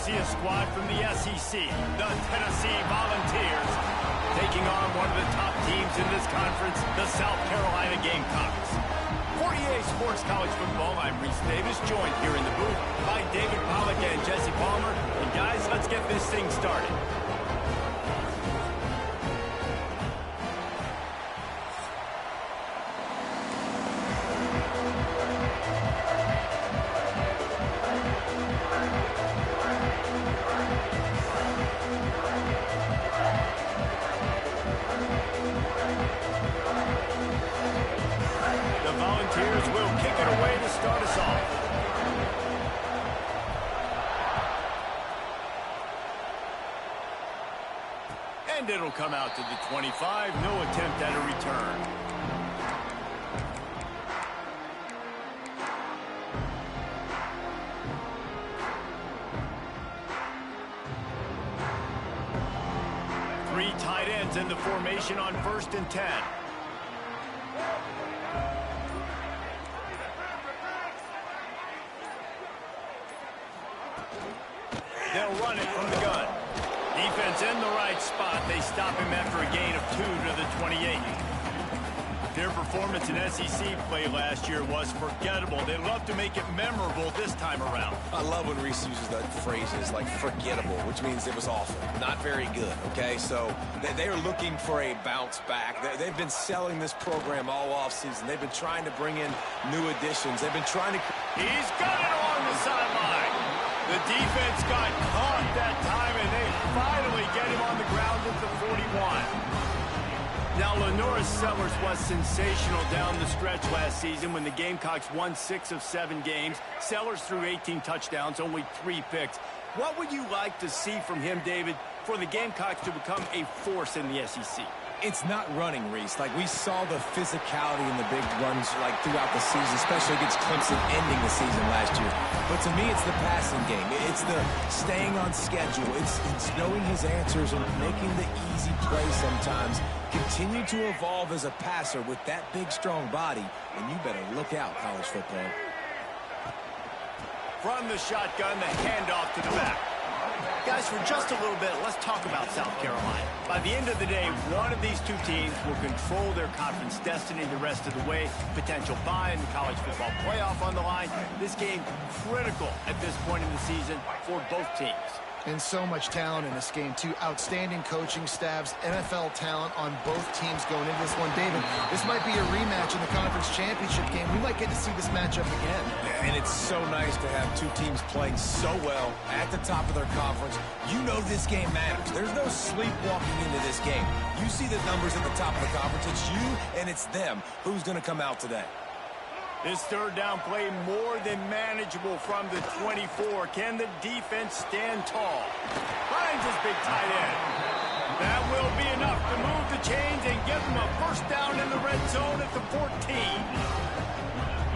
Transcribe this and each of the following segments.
see a squad from the SEC, the Tennessee Volunteers, taking on one of the top teams in this conference, the South Carolina Gamecocks. For EA Sports College Football, I'm Reese Davis, joined here in the booth by David Pollack and Jesse Palmer. And guys, let's get this thing started. And it'll come out to the 25. No attempt at a return. Three tight ends in the formation on 1st and 10. They'll run it from the gun. Defense in the right spot. They stop him after a gain of 2 to the 28. Their performance in SEC play last year was forgettable. They love to make it memorable this time around. I love when Reese uses that phrases like forgettable, which means it was awful, not very good, okay? So they are looking for a bounce back. They've been selling this program all offseason. They've been trying to bring in new additions. They've been trying to... He's got it along the sideline. The defense got caught that time, and they finally get him on the ground at the 41. Now, Lenora Sellers was sensational down the stretch last season when the Gamecocks won 6 of 7 games. Sellers threw 18 touchdowns, only 3 picks. What would you like to see from him, David, for the Gamecocks to become a force in the SEC? It's not running, Reese. Like, we saw the physicality in the big runs, like, throughout the season, especially against Clemson ending the season last year. But to me, it's the passing game. It's the staying on schedule. It's knowing his answers and making the easy play sometimes. Continue to evolve as a passer with that big, strong body, and you better look out, college football. From the shotgun, the handoff to the back. Guys, for just a little bit, let's talk about South Carolina. By the end of the day, one of these two teams will control their conference destiny the rest of the way. Potential bye in the college football playoff on the line. This game critical at this point in the season for both teams. And so much talent in this game, too. Outstanding coaching staffs, NFL talent on both teams going into this one. David, this might be a rematch in the conference championship game. We might get to see this matchup again. And it's so nice to have two teams playing so well at the top of their conference. You know this game matters. There's no sleepwalking into this game. You see the numbers at the top of the conference. It's you and it's them. Who's going to come out today? This third down play more than manageable from the 24. Can the defense stand tall? Finds his big tight end. That will be enough to move the chains and give them a first down in the red zone at the 14.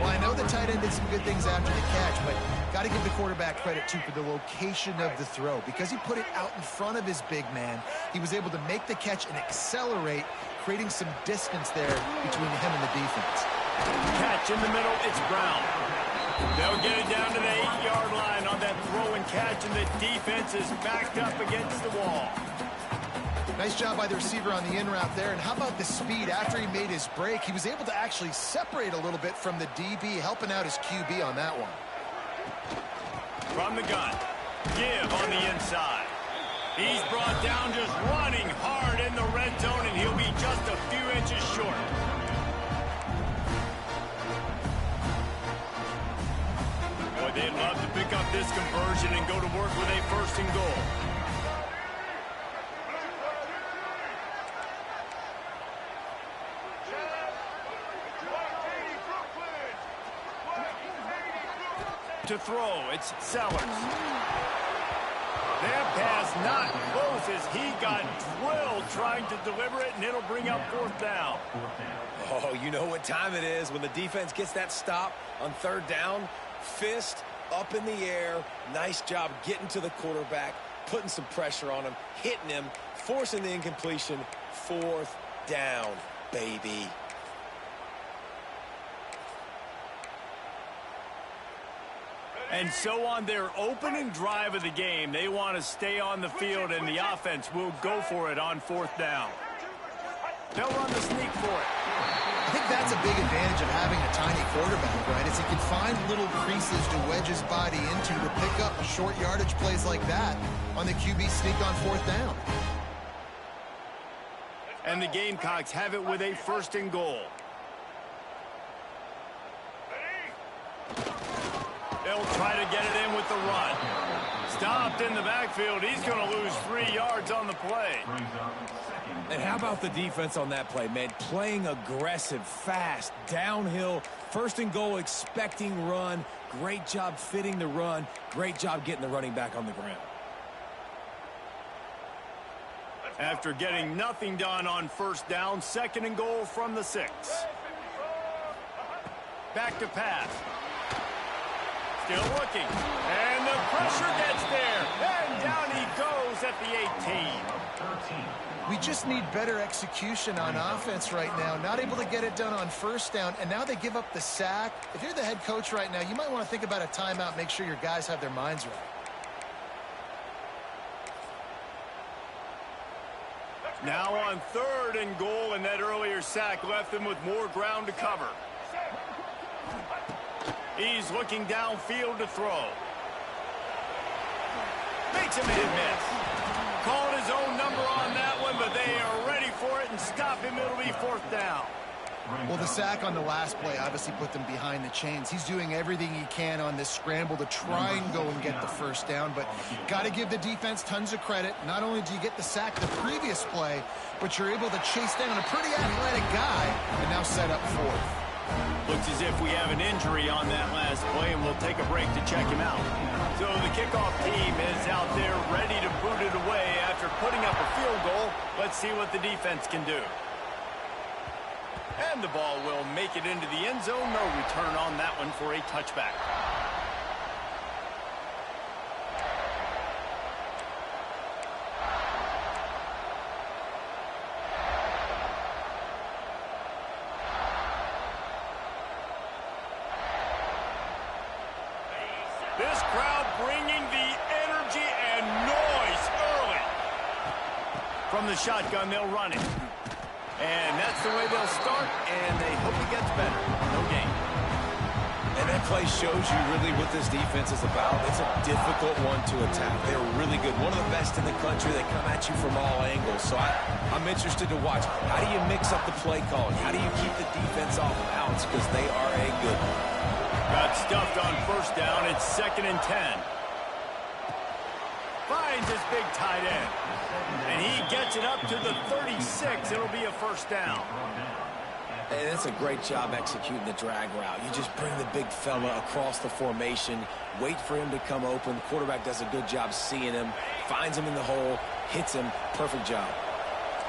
Well, I know the tight end did some good things after the catch, but got to give the quarterback credit, too, for the location of the throw. Because he put it out in front of his big man, he was able to make the catch and accelerate, creating some distance there between him and the defense. Catch in the middle, it's Brown. They'll get it down to the 8-yard line on that throw and catch, and the defense is backed up against the wall. Nice job by the receiver on the in route there. And how about the speed? After he made his break, he was able to actually separate a little bit from the DB, helping out his QB on that one. From the gun, Give on the inside. He's brought down just running hard in the red zone, and he'll be just a few inches short. Boy, they'd love to pick up this conversion and go to work with a 1st and goal. To throw, it's Sellers. That pass not close as he got drilled trying to deliver it, and it'll bring up 4th down. Oh, you know what time it is when the defense gets that stop on 3rd down. Fist up in the air. Nice job getting to the quarterback, putting some pressure on him, hitting him, forcing the incompletion. 4th down, baby. And so on their opening drive of the game, they want to stay on the field, and the offense will go for it on 4th down. They'll run the sneak for it. I think that's a big advantage of having a tiny quarterback, right? Is he can find little creases to wedge his body into to pick up short yardage plays like that on the QB sneak on 4th down. And the Gamecocks have it with a 1st and goal. They'll try to get it in with the run. Stopped in the backfield. He's going to lose 3 yards on the play. And how about the defense on that play, man? Playing aggressive, fast, downhill, 1st and goal, expecting run. Great job fitting the run. Great job getting the running back on the ground. After getting nothing done on 1st down, 2nd and goal from the 6. Back to pass. Still looking. And the pressure gets there. And down he goes at the 18. We just need better execution on offense right now. Not able to get it done on 1st down, and now they give up the sack. If you're the head coach right now, you might want to think about a timeout, make sure your guys have their minds right. Now on 3rd and goal, and that earlier sack left them with more ground to cover. He's looking downfield to throw. Makes a man miss. Called his own number on that one, but they are ready for it and stop him. It'll be 4th down. Well, the sack on the last play obviously put them behind the chains. He's doing everything he can on this scramble to try and go and get the 1st down, but got to give the defense tons of credit. Not only do you get the sack the previous play, but you're able to chase down a pretty athletic guy and now set up 4th. Looks as if we have an injury on that last play, and we'll take a break to check him out. So the kickoff team is out there ready to boot it away after putting up a field goal. Let's see what the defense can do. And the ball will make it into the end zone. No return on that one for a touchback. This crowd bringing the energy and noise early. From the shotgun, they'll run it. And that's the way they'll start, and they hope it gets better. No gain. And that play shows you really what this defense is about. It's a difficult one to attack. They're really good. One of the best in the country. They come at you from all angles. So I'm interested to watch. How do you mix up the play calling? How do you keep the defense off balance? Because they are a good one. Got stuffed on 1st down. It's 2nd and 10. Finds his big tight end. And he gets it up to the 36. It'll be a 1st down. And it's a great job executing the drag route. You just bring the big fella across the formation, wait for him to come open. The quarterback does a good job seeing him, finds him in the hole, hits him. Perfect job.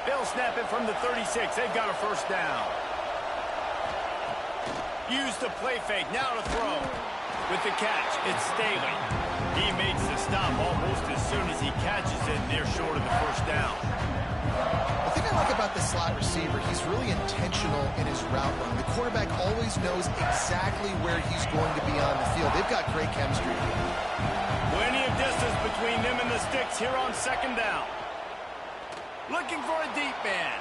They'll snap it from the 36. They've got a 1st down. Use the play fake. Now to throw. With the catch, it's Staley. He makes the stop almost as soon as he catches it, and they're short of the 1st down. The thing I like about the slot receiver, he's really intentional in his route run. The quarterback always knows exactly where he's going to be on the field. They've got great chemistry together. Plenty of distance between them and the sticks here on 2nd down. Looking for a deep man.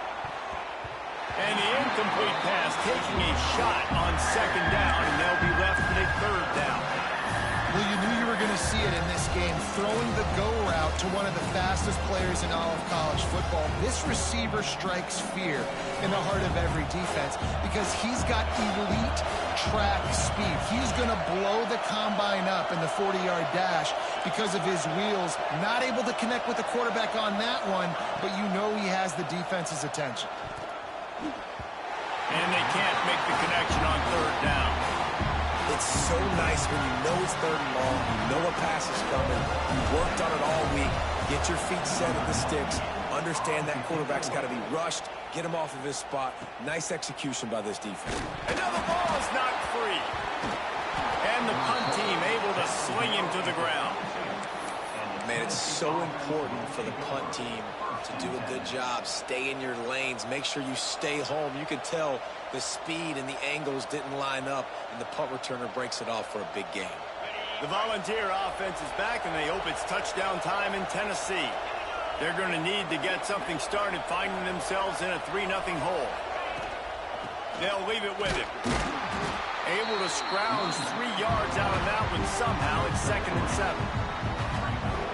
And the incomplete pass taking a shot on 2nd down, and they'll be left with a 3rd down. Well, you knew you were going to see it in this game, throwing the go route to one of the fastest players in all of college football. This receiver strikes fear in the heart of every defense because he's got elite track speed. He's going to blow the combine up in the 40-yard dash because of his wheels. Not able to connect with the quarterback on that one, but you know he has the defense's attention. And they can't make the connection on 3rd down. It's so nice when you know it's 3rd and long, you know a pass is coming, you worked on it all week, get your feet set at the sticks, understand that quarterback's got to be rushed, get him off of his spot. Nice execution by this defense. And now the ball is knocked free. And the punt team able to sling him to the ground. Man, it's so important for the punt team to do a good job. Stay in your lanes. Make sure you stay home. You can tell the speed and the angles didn't line up, and the punt returner breaks it off for a big gain. The Volunteer offense is back, and they hope it's touchdown time in Tennessee. They're going to need to get something started, finding themselves in a 3-0 hole. They'll leave it with him. Able to scrounge 3 yards out of that one somehow. It's 2nd and 7.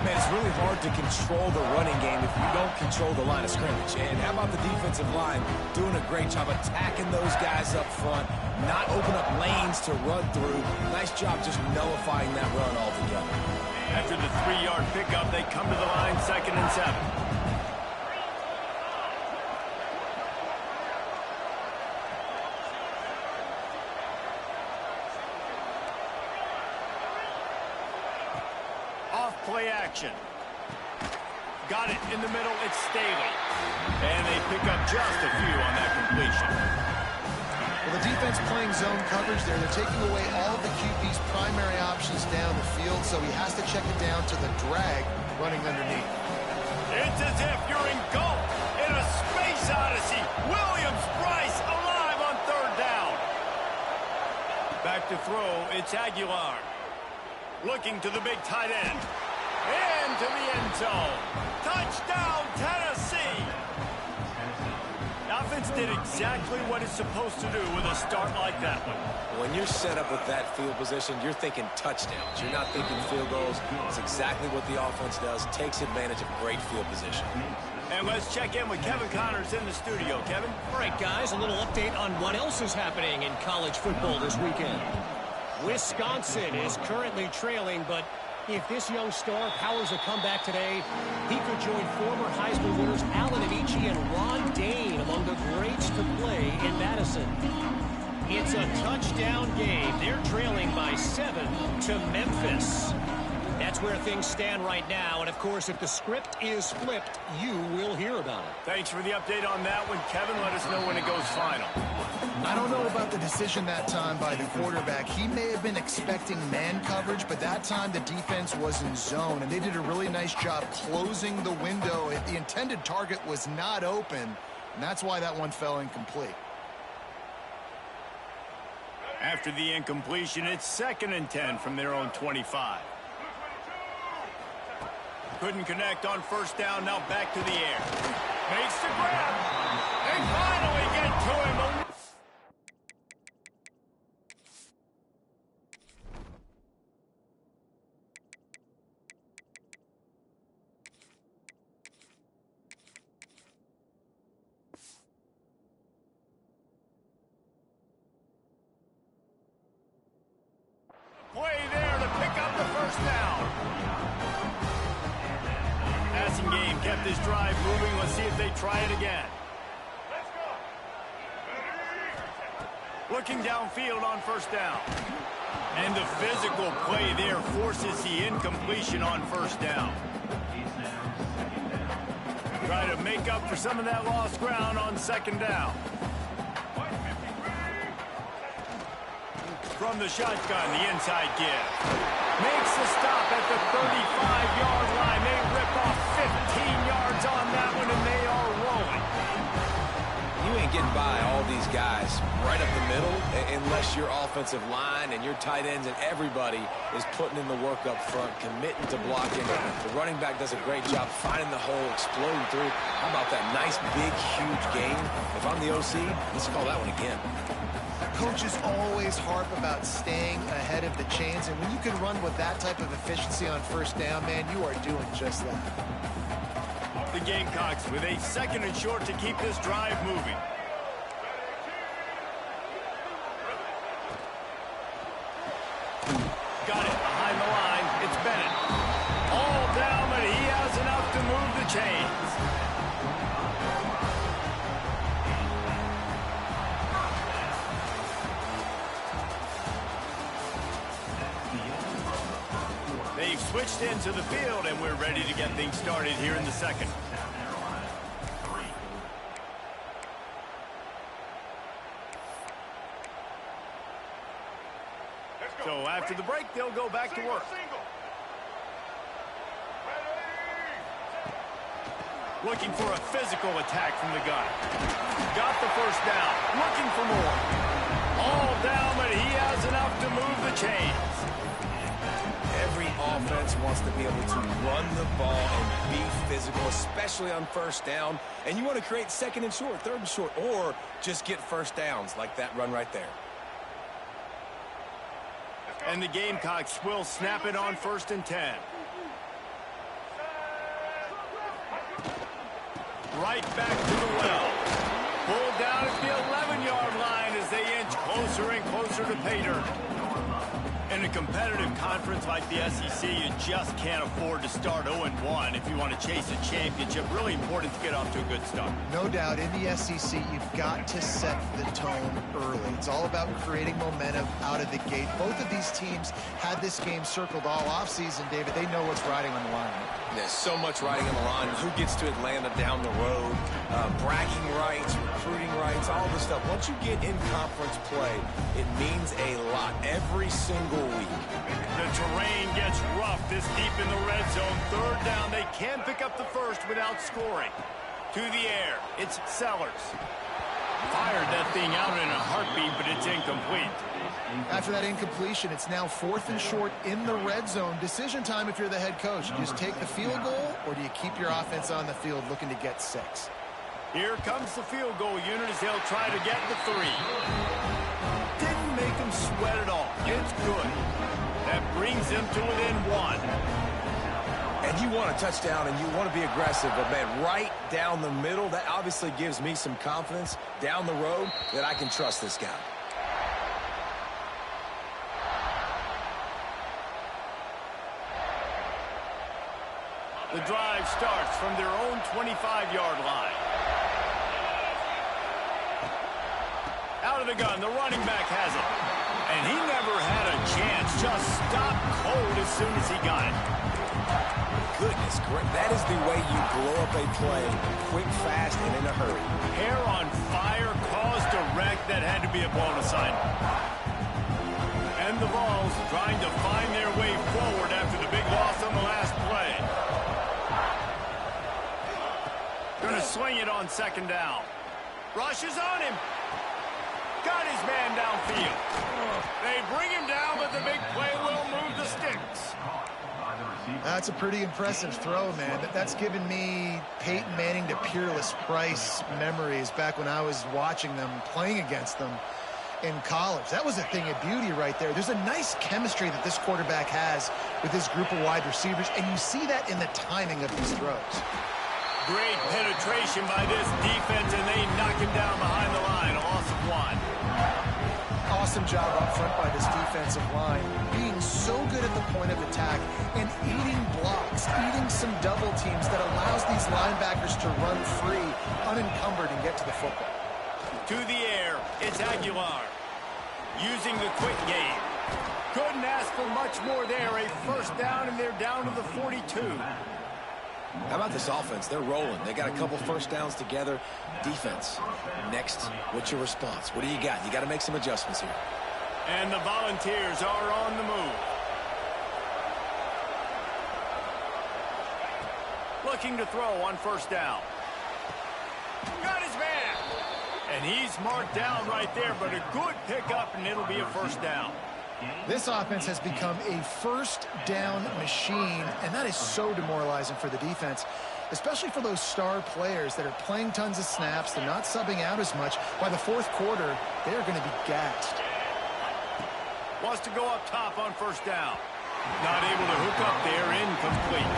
Man, it's really hard to control the running game if you don't control the line of scrimmage. And how about the defensive line doing a great job attacking those guys up front, not open up lanes to run through. Nice job just nullifying that run altogether. After the 3-yard pickup, they come to the line, 2nd and 7. Play action. Got it in the middle. It's Staley. And they pick up just a few on that completion. Well, the defense playing zone coverage there. They're taking away all of the QB's primary options down the field, so he has to check it down to the drag running underneath. It's as if you're engulfed in a space odyssey. Williams-Brice alive on 3rd down. Back to throw. It's Aguilar. Looking to the big tight end. Into the end zone. Touchdown, Tennessee. The offense did exactly what it's supposed to do with a start like that one. When you're set up with that field position, you're thinking touchdowns. You're not thinking field goals. It's exactly what the offense does. Takes advantage of great field position. And let's check in with Kevin Connors in the studio. Kevin? All right, guys, a little update on what else is happening in college football this weekend. Wisconsin is currently trailing, but if this young star powers a comeback today, he could join former Heisman winners Allen Amici and Ron Dane among the greats to play in Madison. It's a touchdown game. They're trailing by 7 to Memphis. That's where things stand right now, and of course, if the script is flipped, you will hear about it. Thanks for the update on that one, Kevin. Let us know when it goes final. I don't know about the decision that time by the quarterback. He may have been expecting man coverage, but that time the defense was in zone, and they did a really nice job closing the window. The intended target was not open, and that's why that one fell incomplete. After the incompletion, it's 2nd and 10 from their own 25. Couldn't connect on 1st down, now back to the air. Makes the grab. They finally get to him. Play there to pick up the 1st down. Passing game kept this drive moving. Let's see if they try it again. Looking downfield on 1st down. And the physical play there forces the incompletion on 1st down. Try to make up for some of that lost ground on 2nd down. From the shotgun, the inside give. Makes the stop at the 35-yard line. They rip off 15 yards on that one, and they are rolling. You ain't getting by all these guys right up the middle unless your offensive line and your tight ends and everybody is putting in the work up front, committing to blocking. The running back does a great job finding the hole, exploding through. How about that nice, big, huge gain? If I'm the OC, let's call that one again. Coaches always harp about staying ahead of the chains, and when you can run with that type of efficiency on 1st down, man, you are doing just that. The Gamecocks with a 2nd and short to keep this drive moving. Got it behind the line. It's Bennett. All down, but he has enough to move the chains. They've switched into the field, and we're ready to get things started here in the 2nd. So after the break, they'll go back to work. Looking for a physical attack from the gun. Got the 1st down. Looking for more. All down, but he has enough to move the chains. offense wants to be able to run the ball and be physical, especially on first down. And you want to create second and short, third and short, or just get first downs like that run right there. And the Gamecocks will snap it on 1st and 10. Right back to the well. Pulled down at the 11-yard line as they inch closer and closer to pay dirt. In a competitive conference like the SEC, you just can't afford to start 0-1 if you want to chase a championship. Really important to get off to a good start. No doubt, in the SEC, you've got to set the tone early. It's all about creating momentum out of the gate. Both of these teams had this game circled all offseason, David. They know what's riding on the line. There's so much riding on the line. Who gets to Atlanta down the road? Bragging rights, recruiting rights, all this stuff. Once you get in conference play, it means a lot every single week. The terrain gets rough this deep in the red zone. 3rd down, they can pick up the first without scoring. To the air, it's Sellers. Fired that thing out in a heartbeat, but it's incomplete. After that incompletion, it's now 4th and short in the red zone. Decision time if you're the head coach. You just take the field goal, or do you keep your offense on the field looking to get 6? Here comes the field goal unit as they'll try to get the 3. Didn't make them sweat at all. It's good. That brings them to within 1. And you want a touchdown and you want to be aggressive, but man, right down the middle, that obviously gives me some confidence down the road that I can trust this guy. The drive starts from their own 25-yard line. Out of the gun, the running back has it. And he never had a chance. Just stopped cold as soon as he got it. Goodness, that is the way you blow up a play, quick, fast, and in a hurry. Hair on fire, caused a wreck that had to be a blown assignment. And the Vols trying to find their way forward after the big loss on the last play. Gonna swing it on 2nd down. Rushes on him. Got his man downfield. They bring him down, but the big play will move the sticks. That's a pretty impressive throw, man. That's given me Peyton Manning to Peerless Price memories back when I was watching them, playing against them in college. That was a thing of beauty right there. There's a nice chemistry that this quarterback has with his group of wide receivers, and you see that in the timing of these throws. Great penetration by this defense, and they knock him down behind the line. A loss of 1. Awesome job up front by this defensive line, being so good at the point of attack and eating blocks, eating some double teams that allows these linebackers to run free, unencumbered, and get to the football. To the air, it's Aguilar. Using the quick game. Couldn't ask for much more there. A 1st down, and they're down to the 42. How about this offense? They're rolling. They got a couple 1st downs together. Defense. Next, what's your response? What do you got? You got to make some adjustments here. And the Volunteers are on the move. Looking to throw on 1st down. Got his man. And he's marked down right there, but a good pickup, and it'll be a 1st down. This offense has become a 1st down machine, and that is so demoralizing for the defense, especially for those star players that are playing tons of snaps. They're not subbing out as much. By the 4th quarter, they are going to be gassed. Wants to go up top on 1st down. Not able to hook up there, incomplete.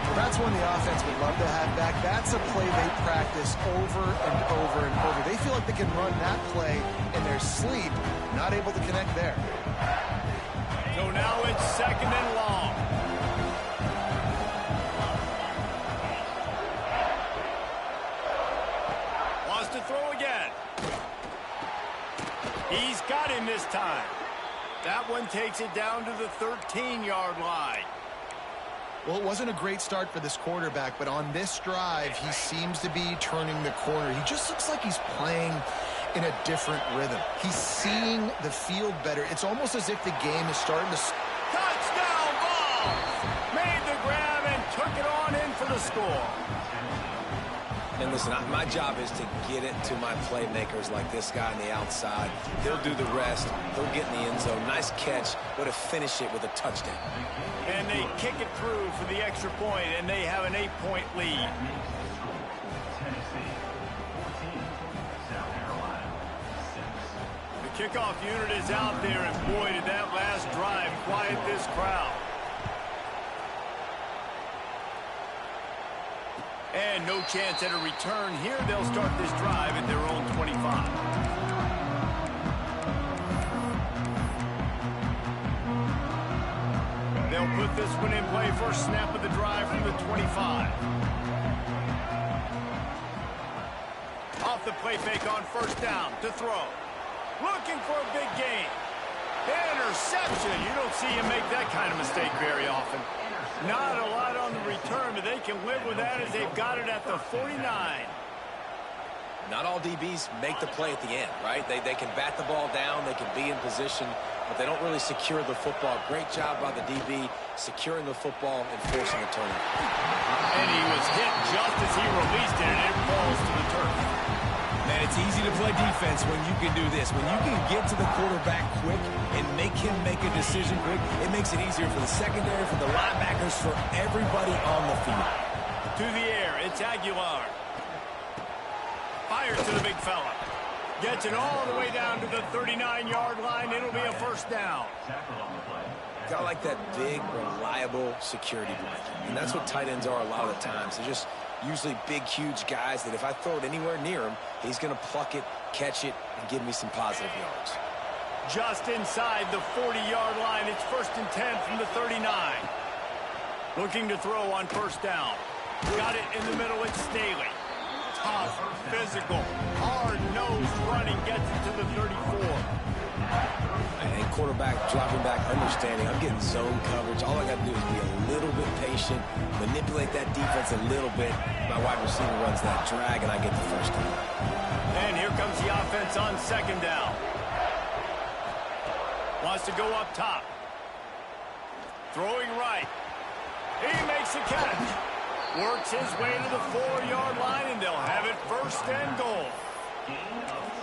Well, that's one the offense would love to have back. That's a play they practice over and over and over. They feel like they can run that play in their sleep, not able to connect there. So now it's 2nd and long. Wants to throw again. He's got him this time. That one takes it down to the 13-yard line. Well, it wasn't a great start for this quarterback, but on this drive, he seems to be turning the corner. He just looks like he's playing in a different rhythm. He's seeing the field better. It's almost as if the game is starting to... Touchdown ball! Made the grab and took it on in for the score. And listen, my job is to get it to my playmakers like this guy on the outside. They'll do the rest. They'll get in the end zone. Nice catch, but to finish it with a touchdown. And they kick it through for the extra point, and they have an 8-point lead. The kickoff unit is out there, and boy, did that last drive quiet this crowd. And no chance at a return here. They'll start this drive at their own 25. They'll put this one in play. First snap of the drive from the 25. Off the play fake on first down to throw. Looking for a big gain. Interception. You don't see him make that kind of mistake very often. Not a lot on the return, but they can live with that as they've got it at the 49. Not all DBs make the play at the end, right? They can bat the ball down, they can be in position, but they don't really secure the football. Great job by the DB securing the football and forcing a turnover. And he was hit just as he released it, and it falls to the turf. Man, it's easy to play defense when you can do this. When you can get to the quarterback quick and make him make a decision quick, it makes it easier for the secondary, for the linebackers, for everybody on the field. To the air, it's Aguilar. Fires to the big fella. Gets it all the way down to the 39-yard line. It'll be a first down. Got like that big, reliable security blanket. And that's what tight ends are a lot of the times. They're just usually big, huge guys that if I throw it anywhere near him, he's going to pluck it, catch it, and give me some positive yards. Just inside the 40-yard line. It's 1st and 10 from the 39. Looking to throw on first down. Got it in the middle. It's Staley. Tough, physical, hard-nosed running gets it to the 34. And quarterback dropping back, understanding I'm getting zone coverage. All I got to do is be a little bit patient, manipulate that defense a little bit. My wide receiver runs that drag, and I get the first down. And here comes the offense on second down. Wants to go up top. Throwing right. He makes a catch. Works his way to the 4-yard line, and they'll have it 1st and goal.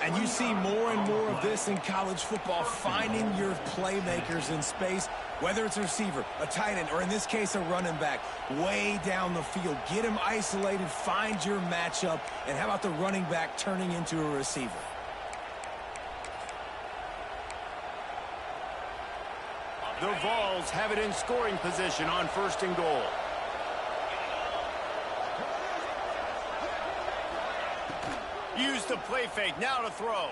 And you see more and more of this in college football, finding your playmakers in space, whether it's a receiver, a tight end, or in this case, a running back, way down the field. Get them isolated, find your matchup, and how about the running back turning into a receiver? The Vols have it in scoring position on 1st and goal. Use the play fake, now to throw.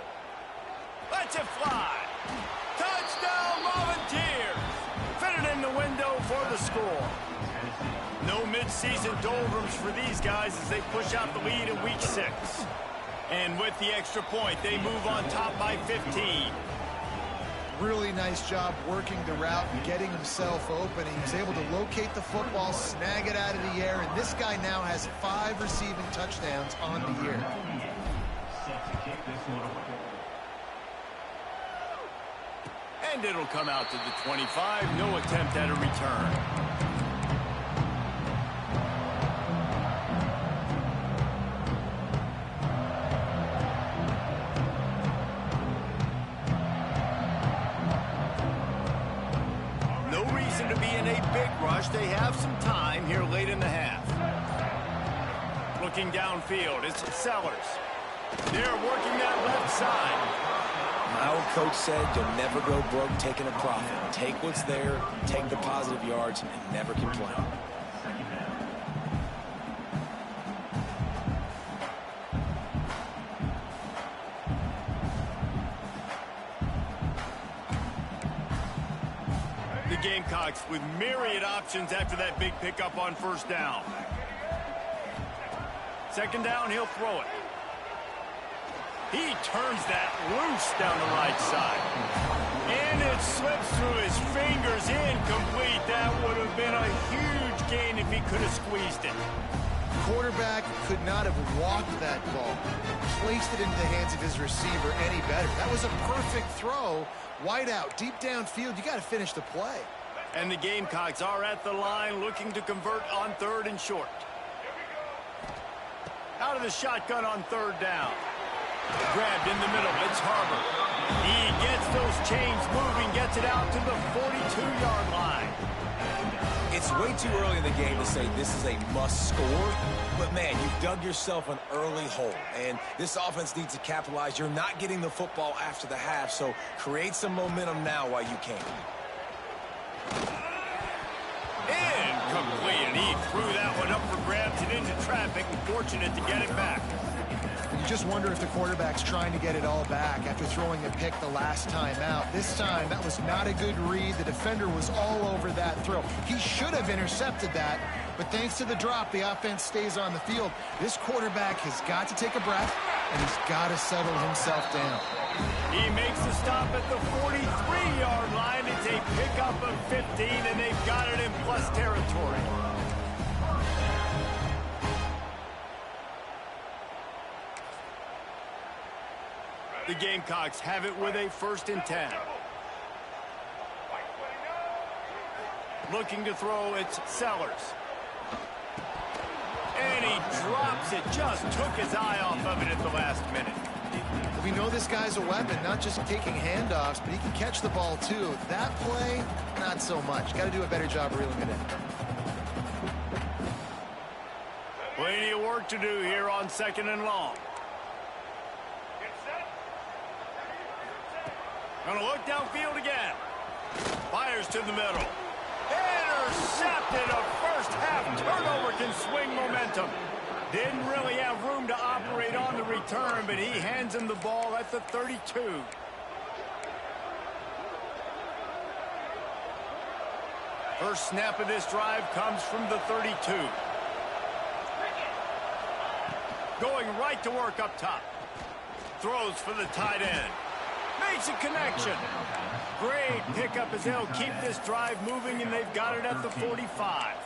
Lets it fly. Touchdown, Volunteers. Fit it in the window for the score. No mid-season doldrums for these guys as they push out the lead in week 6. And with the extra point, they move on top by 15. Really nice job working the route and getting himself open. He was able to locate the football, snag it out of the air, and this guy now has 5 receiving touchdowns on the year. And it'll come out to the 25. No attempt at a return. No reason to be in a big rush. They have some time here late in the half. Looking downfield, it's Sellers. They're working that left side. My old coach said you'll never go broke taking a profit. Take what's there, take the positive yards, and never complain. The Gamecocks with myriad options after that big pickup on first down. Second down, he'll throw it. He turns that loose down the right side. And it slips through his fingers, incomplete. That would have been a huge gain if he could have squeezed it. Quarterback could not have walked that ball, placed it into the hands of his receiver any better. That was a perfect throw. Wide out, deep downfield. You got to finish the play. And the Gamecocks are at the line looking to convert on 3rd and short. Out of the shotgun on third down. Grabbed in the middle. It's Harbor. He gets those chains moving, gets it out to the 42-yard line. It's way too early in the game to say this is a must score, but man, you've dug yourself an early hole, and this offense needs to capitalize. You're not getting the football after the half, so create some momentum now while you can. Incomplete, and he threw that one up for grabs and into traffic, and fortunate to get it back. You just wonder if the quarterback's trying to get it all back after throwing a pick the last time out. This time, that was not a good read. The defender was all over that throw. He should have intercepted that, but thanks to the drop, the offense stays on the field. This quarterback has got to take a breath, and he's got to settle himself down. He makes the stop at the 43-yard line. It's a pickup of 15, and they've got it in plus territory. The Gamecocks have it with a 1st and 10. Looking to throw, it's Sellers. And he drops it. Just took his eye off of it at the last minute. We know this guy's a weapon, not just taking handoffs, but he can catch the ball too. That play, not so much. Got to do a better job reeling it in. Plenty of work to do here on 2nd and long. Gonna look downfield again. Fires to the middle. Intercepted. A first-half turnover can swing momentum. Didn't really have room to operate on the return, but he hands him the ball at the 32. First snap of this drive comes from the 32. Going right to work up top. Throws for the tight end. Makes a connection. Great pickup as they'll keep this drive moving, and they've got it at the 45.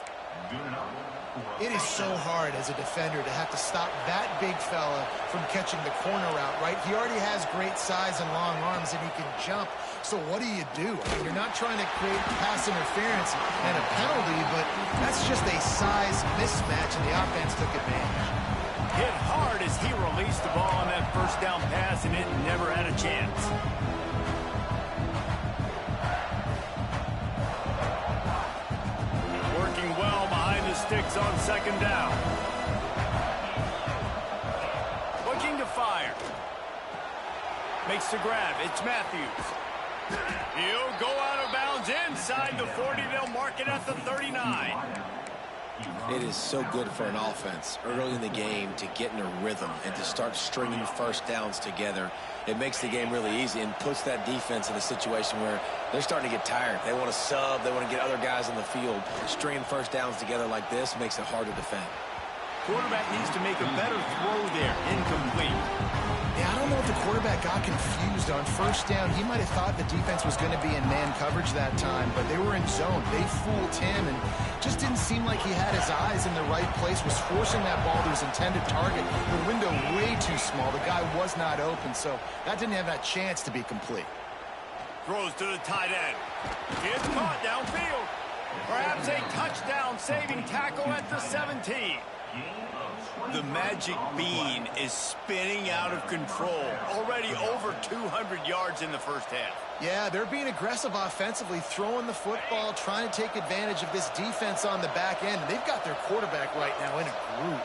It is so hard as a defender to have to stop that big fella from catching the corner route, right? He already has great size and long arms, and he can jump. So what do? I mean, you're not trying to create pass interference and a penalty, but that's just a size mismatch, and the offense took advantage. Hit hard as he released the ball on that first down pass, and it never had a chance. Working well behind the sticks on 2nd down. Looking to fire. Makes the grab. It's Matthews. He'll go out of bounds inside the 40. They'll mark it at the 39. It is so good for an offense early in the game to get in a rhythm and to start stringing first downs together. It makes the game really easy and puts that defense in a situation where they're starting to get tired. They want to sub. They want to get other guys on the field. Stringing first downs together like this makes it hard to defend. Quarterback needs to make a better throw there. Incomplete. Yeah, I don't know if the quarterback got confused on first down. He might have thought the defense was going to be in man coverage that time, but they were in zone. They fooled him and just didn't seem like he had his eyes in the right place, was forcing that ball to his intended target. The window way too small. The guy was not open, so that didn't have that chance to be complete. Throws to the tight end. It's caught downfield. Perhaps a touchdown-saving tackle at the 17. The magic bean is spinning out of control. Already over 200 yards in the first half. Yeah, they're being aggressive offensively, throwing the football, trying to take advantage of this defense on the back end. They've got their quarterback right now in a groove.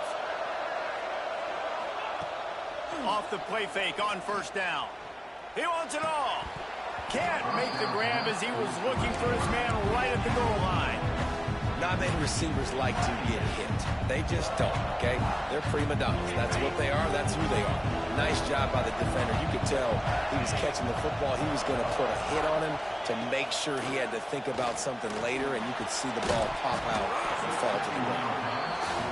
Off the play fake on first down. He wants it all. Can't make the grab as he was looking for his man right at the goal line. Not many receivers like to get hit. They just don't, okay? They're prima donnas. That's what they are. That's who they are. Nice job by the defender. You could tell he was catching the football. He was going to put a hit on him to make sure he had to think about something later, and you could see the ball pop out and fall to the ground.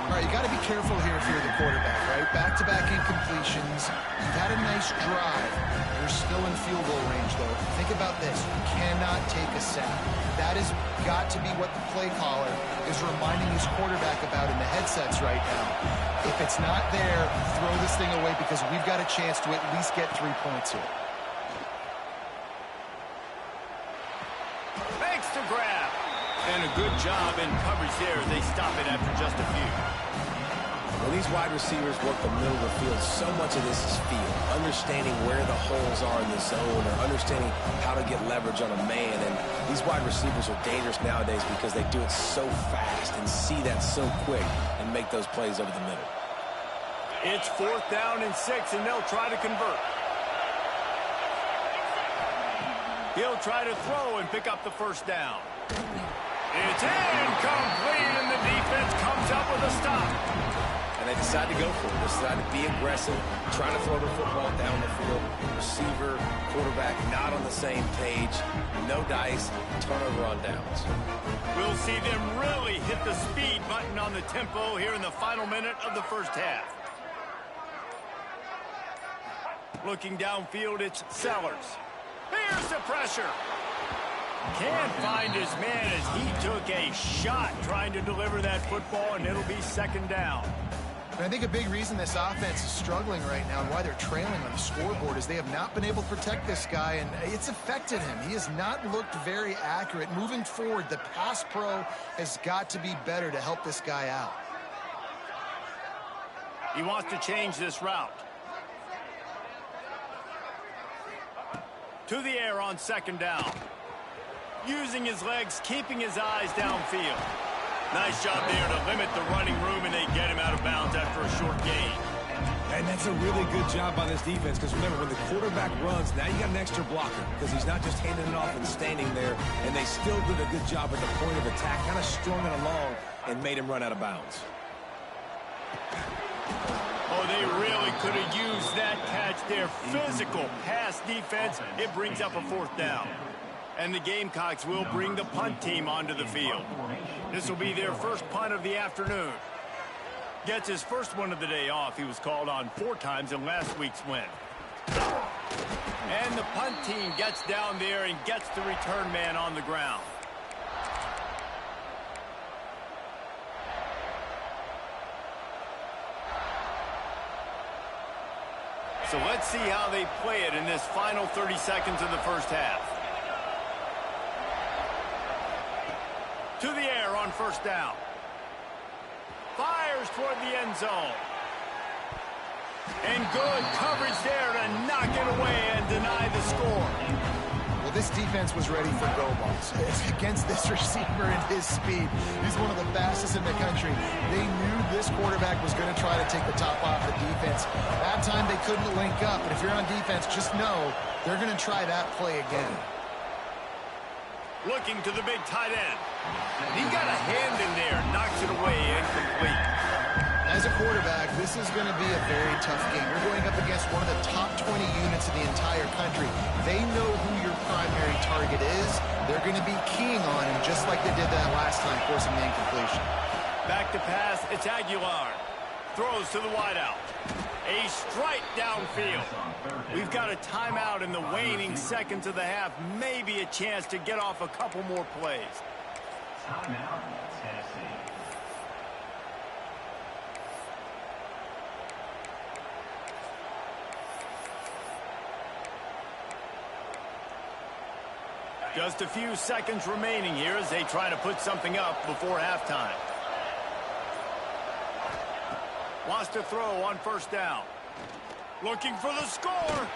All right, you got to be careful here if you're the quarterback, right? Back-to-back incompletions. You've had a nice drive. You're still in field goal range, though. Think about this. You cannot take a sack. That has got to be what the play caller is reminding his quarterback about in the headsets right now. If it's not there, throw this thing away because we've got a chance to at least get 3 points here. Makes the grab. And a good job in coverage there. They stop it after just a few. When these wide receivers work the middle of the field, so much of this is feel. Understanding where the holes are in the zone or understanding how to get leverage on a man. And these wide receivers are dangerous nowadays because they do it so fast and see that so quick and make those plays over the middle. It's 4th down and 6, and they'll try to convert. He'll try to throw and pick up the first down. It's incomplete, and the defense comes up with a stop. And they decide to go for it. They decide to be aggressive, trying to throw the football down the field. Receiver, quarterback, not on the same page. No dice, turnover on downs. We'll see them really hit the speed button on the tempo here in the final minute of the first half. Looking downfield, it's Sellers. Here's the pressure. Can't find his man as he took a shot trying to deliver that football, and it'll be 2nd down. And I think a big reason this offense is struggling right now and why they're trailing on the scoreboard is they have not been able to protect this guy, and it's affected him. He has not looked very accurate. Moving forward, the pass pro has got to be better to help this guy out. He wants to change this route. To the air on 2nd down. Using his legs, keeping his eyes downfield. Nice job there to limit the running room, and they get him out of bounds after a short gain. And that's a really good job by this defense because remember, when the quarterback runs, now you got an extra blocker because he's not just handing it off and standing there, and they still did a good job at the point of attack, kind of strung it along and made him run out of bounds. Oh, they really could have used that catch there. Physical pass defense. It brings up a 4th down. And the Gamecocks will bring the punt team onto the field. This will be their first punt of the afternoon. Gets his first one of the day off. He was called on 4 times in last week's win. And the punt team gets down there and gets the return man on the ground. So let's see how they play it in this final 30 seconds of the first half. To the air on 1st down. Fires toward the end zone. And good coverage there to knock it away and deny the score. Well, this defense was ready for go balls. It's against this receiver and his speed. He's one of the fastest in the country. They knew this quarterback was going to try to take the top off the defense. That time they couldn't link up, but if you're on defense, just know they're going to try that play again. Looking to the big tight end. He got a hand in there, knocks it away, incomplete. As a quarterback, this is going to be a very tough game. You're going up against one of the top 20 units in the entire country. They know who your primary target is. They're going to be keying on him just like they did that last time, forcing the incompletion. Back to pass, it's Aguilar. Throws to the wideout. A strike downfield. We've got a timeout in the waning seconds of the half. Maybe a chance to get off a couple more plays. Timeout, Tennessee. Just a few seconds remaining here as they try to put something up before halftime. Wants to throw on 1st down. Looking for the score.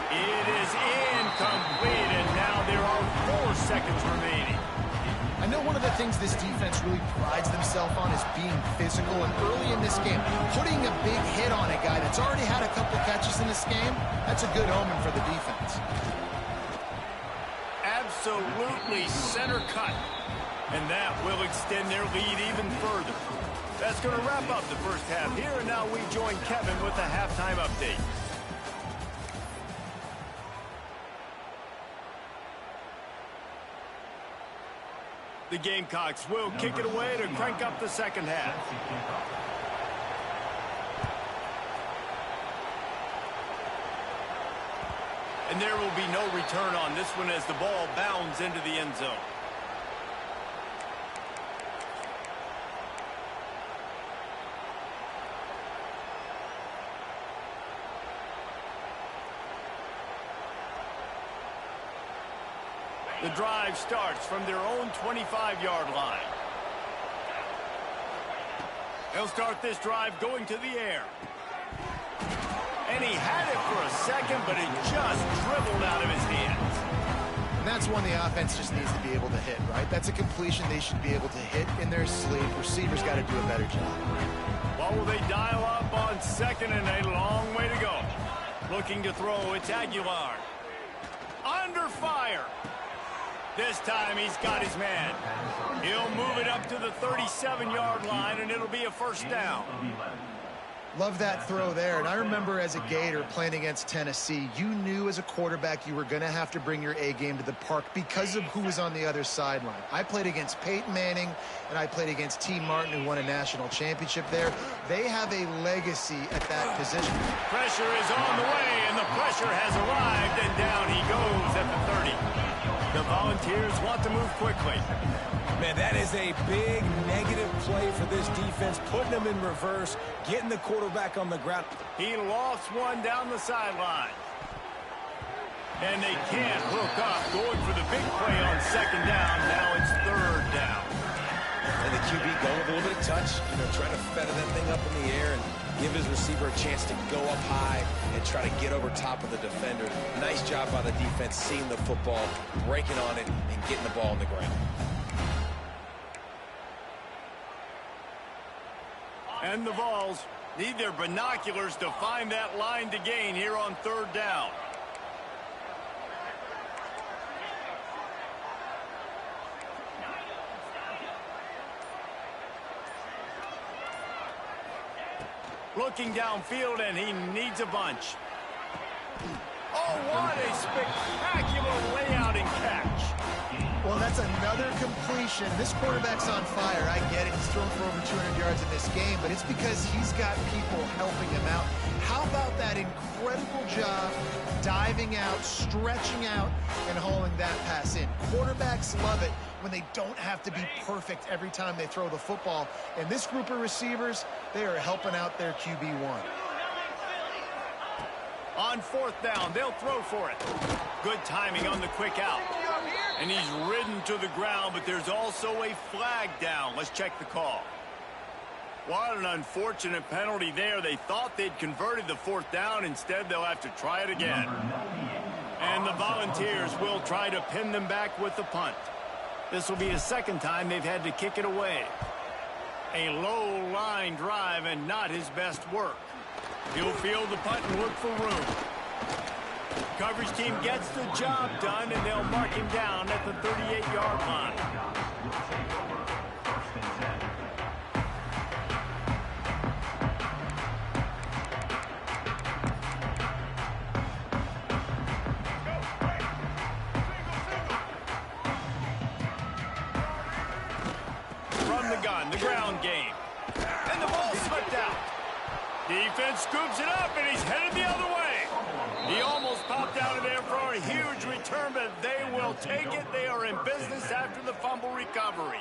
It is incomplete, and now there are 4 seconds remaining. I know one of the things this defense really prides themselves on is being physical, and early in this game, putting a big hit on a guy that's already had a couple catches in this game, that's a good omen for the defense. Absolutely center cut. And that will extend their lead even further. That's going to wrap up the first half here, and now we join Kevin with the halftime update. The Gamecocks will kick it away to crank up the second half. And there will be no return on this one as the ball bounds into the end zone. The drive starts from their own 25-yard line. He'll start this drive going to the air. And he had it for a second, but it just dribbled out of his hands. And that's one the offense just needs to be able to hit, right? That's a completion they should be able to hit in their sleep. Receivers got to do a better job. What will they dial up on second and a long way to go? Looking to throw, it's Aguilar. Under fire. This time he's got his man. He'll move it up to the 37-yard line, and it'll be a first down. Love that throw there. And I remember as a Gator playing against Tennessee, you knew as a quarterback you were going to have to bring your A game to the park because of who was on the other sideline. I played against Peyton Manning, and I played against T. Martin, who won a national championship there. They have a legacy at that position. Pressure is on the way, and the pressure has arrived, and down he goes at the 30. The Volunteers want to move quickly. Man, that is a big negative play for this defense, putting them in reverse, getting the quarterback on the ground. He lost one down the sideline. And they can't hook up, going for the big play on second down. Now it's third down. And the QB going with a little bit of touch, trying to feather that thing up in the air and give his receiver a chance to go up high and try to get over top of the defender. Nice job by the defense, seeing the football, breaking on it, and getting the ball on the ground. And the Vols need their binoculars to find that line to gain here on third down. Looking downfield, and he needs a bunch. Oh, what a spectacular layout and catch. Well, that's another completion. This quarterback's on fire. I get it. He's thrown for over 200 yards in this game, but it's because he's got people helping him out. How about that incredible job diving out, stretching out, and hauling that pass in? Quarterbacks love it when they don't have to be perfect every time they throw the football. And this group of receivers, they are helping out their QB1. On fourth down, they'll throw for it. Good timing on the quick out. And he's ridden to the ground, but there's also a flag down. Let's check the call. What an unfortunate penalty there. They thought they'd converted the fourth down. Instead, they'll have to try it again. And the Volunteers will try to pin them back with the punt. This will be a second time they've had to kick it away. A low line drive and not his best work. He'll field the punt and look for room. Coverage team gets the job done, and they'll mark him down at the 38-yard line. From the gun, the ground game. And the ball slipped out. Defense scoops it up, and he's headed the other way. He almost popped out of there for a huge return, but they will take it. They are in business after the fumble recovery.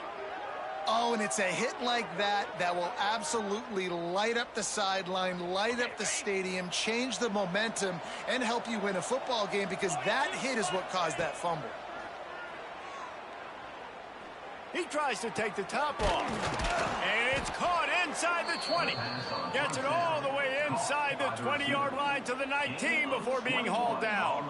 Oh, and it's a hit like that that will absolutely light up the sideline, light up the stadium, change the momentum, and help you win a football game, because that hit is what caused that fumble. He tries to take the top off, and it's caught inside the 20. Gets it all the way inside the 20-yard line to the 19 before being hauled down.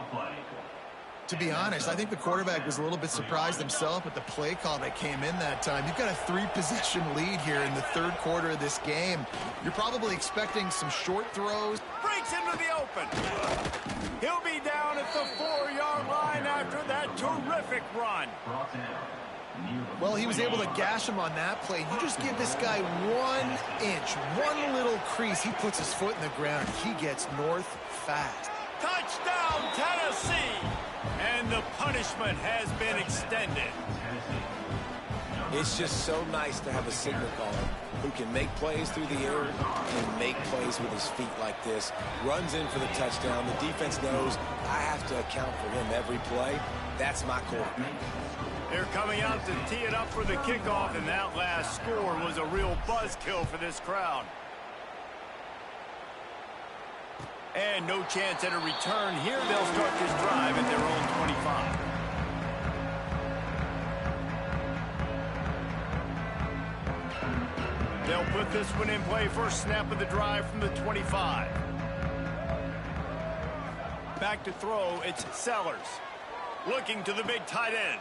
To be honest, I think the quarterback was a little bit surprised himself at the play call that came in that time. You've got a 3-possession lead here in the third quarter of this game. You're probably expecting some short throws. Breaks into the open. He'll be down at the 4-yard line after that terrific run. Well, he was able to gash him on that play. You just give this guy 1 inch, one little crease, he puts his foot in the ground. He gets north fast. Touchdown, Tennessee! And the punishment has been extended. It's just so nice to have a signal caller who can make plays through the air and make plays with his feet like this. Runs in for the touchdown. The defense knows I have to account for him every play. That's my quarterback. They're coming out to tee it up for the kickoff, and that last score was a real buzzkill for this crowd. And no chance at a return here. They'll start this drive at their own 25. They'll They'll put this one in play. First snap of the drive from the 25. Back to throw, it's Sellers. Looking to the big tight end.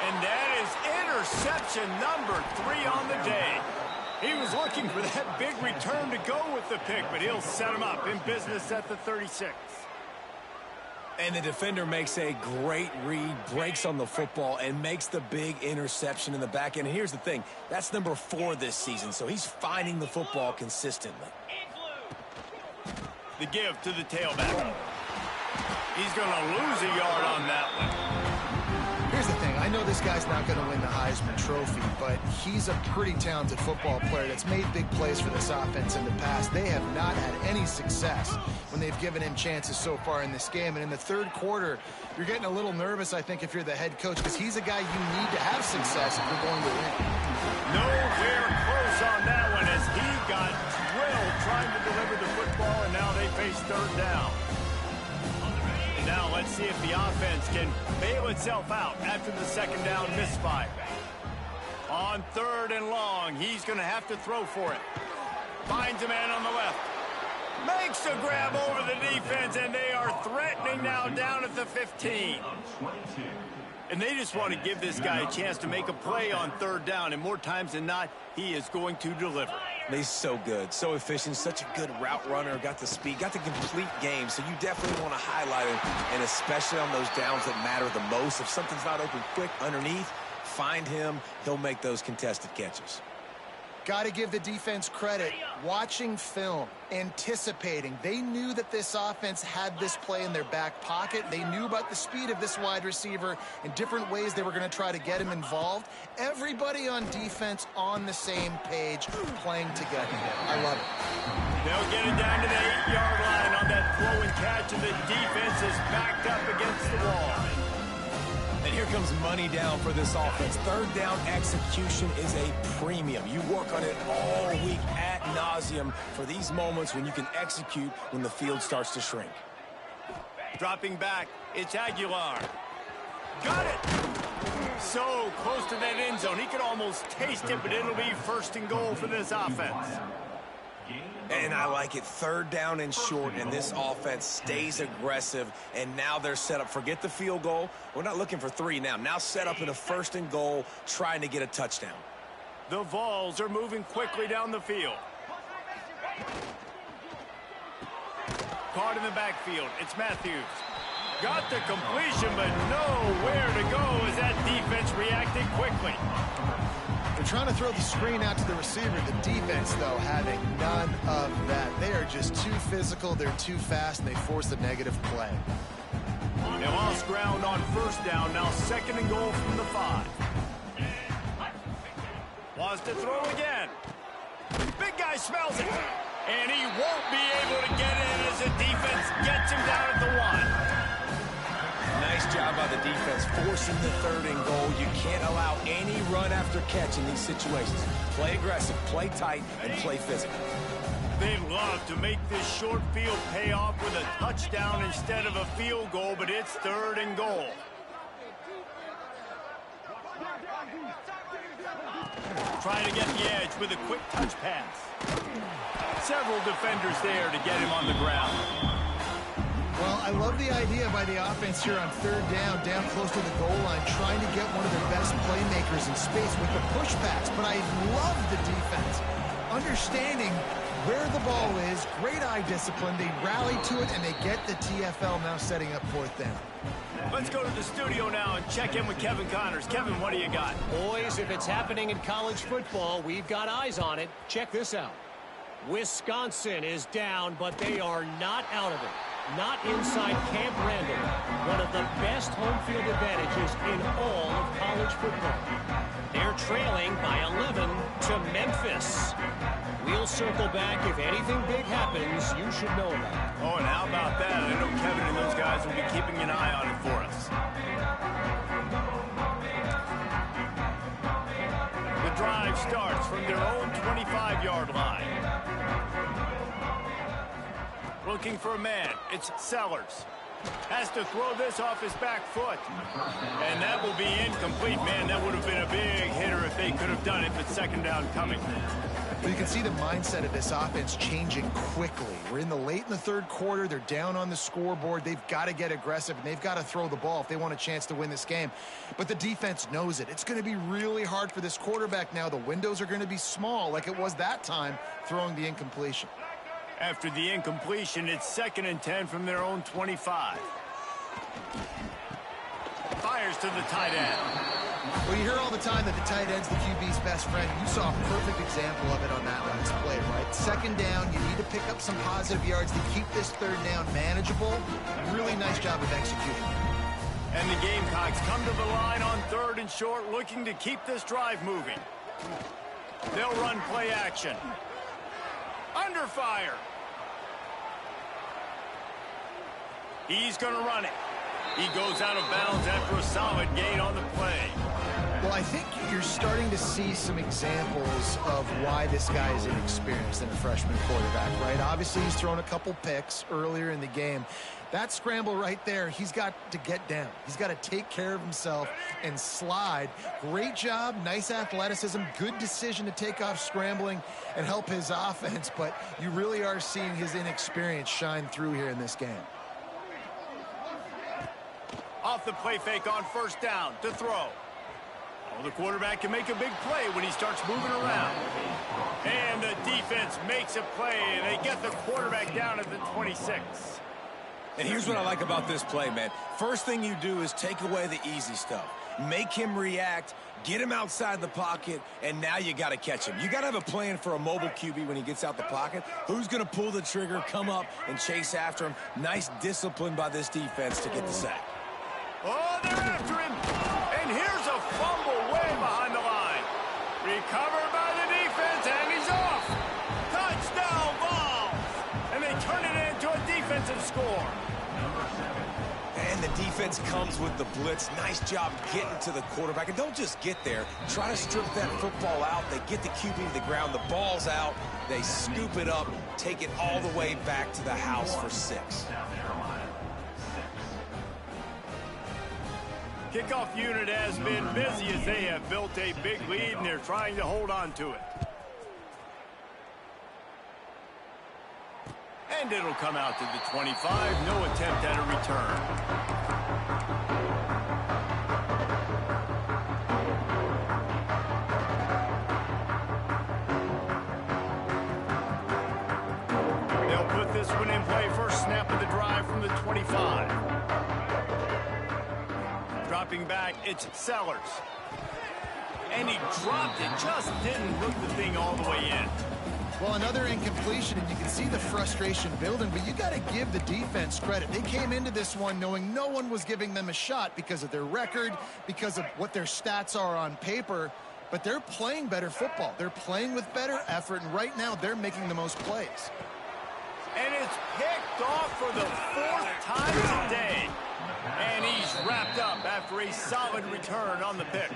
And that is interception number 3 on the day. He was looking for that big return to go with the pick, but he'll set him up in business at the 36. And the defender makes a great read, breaks on the football, and makes the big interception in the back end. And here's the thing, that's number 4 this season, so he's finding the football consistently. The give to the tailback. He's going to lose a yard on that one. Here's the thing. I know this guy's not going to win the Heisman Trophy, but he's a pretty talented football player that's made big plays for this offense in the past. They have not had any success when they've given him chances so far in this game. And in the third quarter, you're getting a little nervous, I think, if you're the head coach, because he's a guy you need to have success if you're going to win. Nowhere close on that one as he got drilled trying to deliver the football, and now they face third down. Now let's see if the offense can bail itself out after the second down misfire. On 3rd and long, he's going to have to throw for it. Finds a man on the left. Makes a grab over the defense, and they are threatening now down at the 15. And they just want to give this guy a chance to make a play on 3rd down, and more times than not, he is going to deliver. He's so good, so efficient, such a good route runner, got the speed, got the complete game, so you definitely want to highlight him, and especially on those downs that matter the most. If something's not open quick underneath, find him, he'll make those contested catches. Got to give the defense credit. Watching film, anticipating. They knew that this offense had this play in their back pocket. They knew about the speed of this wide receiver and different ways they were going to try to get him involved. Everybody on defense on the same page, playing together. I love it. They'll get it down to the 8-yard line on that throw and catch, and the defense is backed up against the wall. And here comes money down for this offense. 3rd down execution is a premium. You work on it all week ad nauseum for these moments when you can execute when the field starts to shrink. Dropping back, it's Aguilar. Got it! So close to that end zone. He could almost taste it, but it'll be 1st and goal for this offense. And I like it. 3rd down and short, and this offense stays aggressive, and now they're set up. Forget the field goal. We're not looking for 3 now. Now set up in a 1st and goal, trying to get a touchdown. The Vols are moving quickly down the field. Caught in the backfield. It's Matthews. Got the completion, but nowhere to go as that defense reacted quickly. They're trying to throw the screen out to the receiver. The defense, though, having none of that. They are just too physical. They're too fast, and they force a negative play. They lost ground on 1st down. Now 2nd and goal from the 5. Wants to throw again. Big guy smells it. And he won't be able to get in as the defense gets him down at the 1. Nice job by the defense, forcing the 3rd and goal. You can't allow any run after catch in these situations. Play aggressive, play tight, and play physical. They love to make this short field pay off with a touchdown instead of a field goal, but it's 3rd and goal. Trying to get the edge with a quick touch pass. Several defenders there to get him on the ground. Well, I love the idea by the offense here on 3rd down close to the goal line, trying to get one of their best playmakers in space with the push pass. But I love the defense, understanding where the ball is, great eye discipline. They rally to it, and they get the TFL now setting up 4th down. Let's go to the studio now and check in with Kevin Connors. Kevin, what do you got? Boys, if it's happening in college football, we've got eyes on it. Check this out. Wisconsin is down, but they are not out of it. Not inside Camp Randall, one of the best home field advantages in all of college football. They're trailing by 11 to Memphis. We'll circle back. If anything big happens, you should know about it. Oh, and how about that? I know Kevin and those guys will be keeping an eye on it for us. The drive starts from their own 25-yard line. Looking for a man. It's Sellers. Has to throw this off his back foot. And that will be incomplete. Man, that would have been a big hitter if they could have done it, but 2nd down coming. But you can see the mindset of this offense changing quickly. We're late in the third quarter. They're down on the scoreboard. They've got to get aggressive, and they've got to throw the ball if they want a chance to win this game. But the defense knows it. It's going to be really hard for this quarterback now. The windows are going to be small like it was that time throwing the incompletion. After the incompletion, it's 2nd and 10 from their own 25. Fires to the tight end. Well, you hear all the time that the tight end's the QB's best friend. You saw a perfect example of it on that last play, right? 2nd down, you need to pick up some positive yards to keep this 3rd down manageable. Really nice job of executing. And the Gamecocks come to the line on 3rd and short, looking to keep this drive moving. They'll run play action. Under fire. He's going to run it. He goes out of bounds after a solid gain on the play. Well, I think you're starting to see some examples of why this guy is inexperienced in a freshman quarterback, right? Obviously, he's thrown a couple picks earlier in the game. That scramble right there, he's got to get down. He's got to take care of himself and slide. Great job, nice athleticism, good decision to take off scrambling and help his offense, but you really are seeing his inexperience shine through here in this game. Off the play fake on 1st down to throw. Well, the quarterback can make a big play when he starts moving around. And the defense makes a play, and they get the quarterback down at the 26. And here's what I like about this play, man. First thing you do is take away the easy stuff. Make him react, get him outside the pocket, and now you got to catch him. You got to have a plan for a mobile QB when he gets out the pocket. Who's going to pull the trigger, come up, and chase after him? Nice discipline by this defense to get the sack. Oh, they're after him. And here's a fumble way behind the line. Recovered by the defense, and he's off. Touchdown, Vols. And they turn it into a defensive score. And the defense comes with the blitz. Nice job getting to the quarterback. And don't just get there. Try to strip that football out. They get the QB to the ground. The ball's out. They scoop it up, take it all the way back to the house for 6. Kickoff unit has been busy as they have built a big lead, and they're trying to hold on to it. And it'll come out to the 25. No attempt at a return. They'll put this one in play. First snap of the drive from the 25. Dropping back, it's Sellers. And he dropped it, just didn't hook the thing all the way in. Well, another incompletion, and you can see the frustration building, but you got to give the defense credit. They came into this one knowing no one was giving them a shot because of their record, because of what their stats are on paper, but they're playing better football. They're playing with better effort, and right now they're making the most plays. And it's picked off for the 4th time today. And he's wrapped up after a solid return on the pick.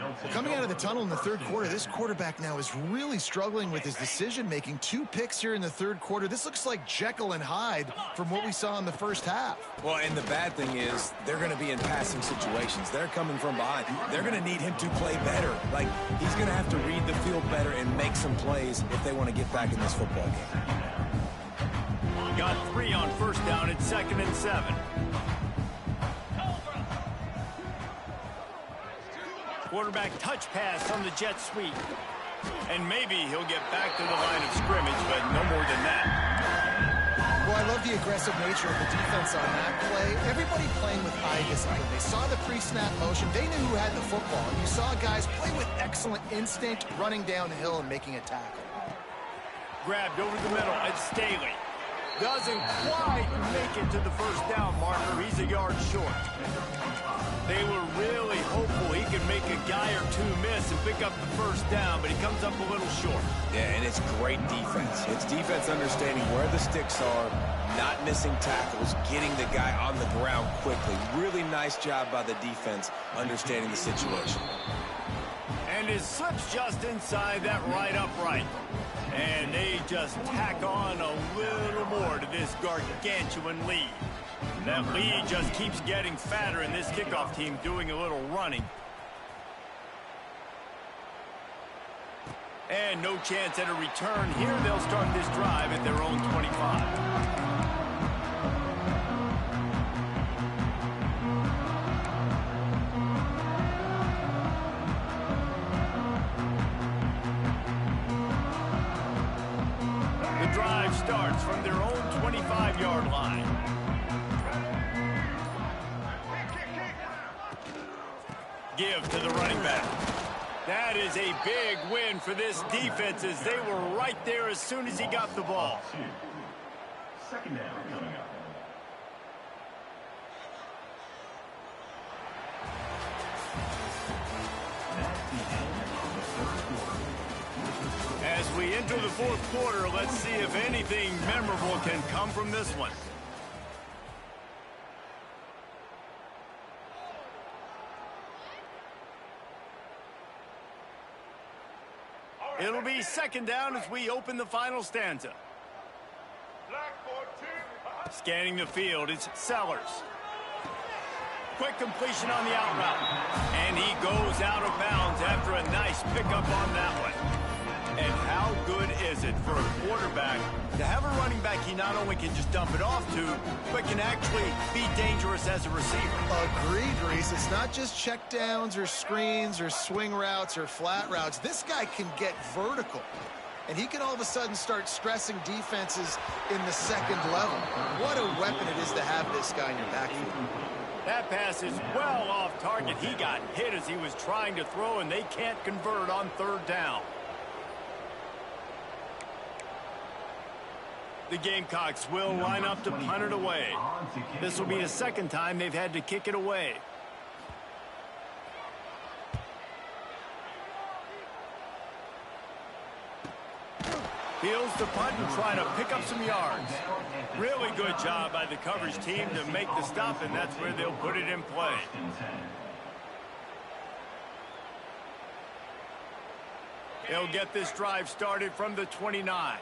Well, coming out of the tunnel in the third quarter, this quarterback now is really struggling with his decision-making. 2 picks here in the third quarter. This looks like Jekyll and Hyde from what we saw in the first half. Well, and the bad thing is they're going to be in passing situations. They're coming from behind. They're going to need him to play better. Like, he's going to have to read the field better and make some plays if they want to get back in this football game. Got 3 on 1st down. It's 2nd and 7. Quarterback touch pass on the jet sweep. And maybe he'll get back to the line of scrimmage, but no more than that. Well, I love the aggressive nature of the defense on that play. Everybody playing with eye discipline. They saw the pre-snap motion. They knew who had the football. And you saw guys play with excellent instinct, running downhill and making a tackle. Grabbed over the middle at Staley. Doesn't quite make it to the 1st down marker. He's a yard short. They were really hopeful he could make a guy or 2 miss and pick up the 1st down, but he comes up a little short. Yeah, and it's great defense. It's defense understanding where the sticks are, not missing tackles, getting the guy on the ground quickly. Really nice job by the defense understanding the situation. And his slips just inside that right upright. And they just tack on a little more to this gargantuan lead. That lead just keeps getting fatter, and this kickoff team doing a little running. And no chance at a return here. They'll start this drive at their own 25. Starts from their own 25-yard line. Give to the running back. That is a big win for this defense as they were right there as soon as he got the ball. Second down coming up. As we enter the fourth quarter, let's see if anything memorable can come from this one. It'll be second down as we open the final stanza. Scanning the field, it's Sellers. Quick completion on the out route. And he goes out of bounds after a nice pickup on that one. And how good is it for a quarterback to have a running back he not only can just dump it off to, but can actually be dangerous as a receiver? Agreed, Reese. It's not just check downs or screens or swing routes or flat routes. This guy can get vertical. And he can all of a sudden start stressing defenses in the second level. What a weapon it is to have this guy in your backfield. That pass is well off target. He got hit as he was trying to throw, and they can't convert on third down. The Gamecocks will line up to punt it away. This will be the second time they've had to kick it away. Fields to punt and try to pick up some yards. Really good job by the coverage team to make the stop, and that's where they'll put it in play. They'll get this drive started from the 29.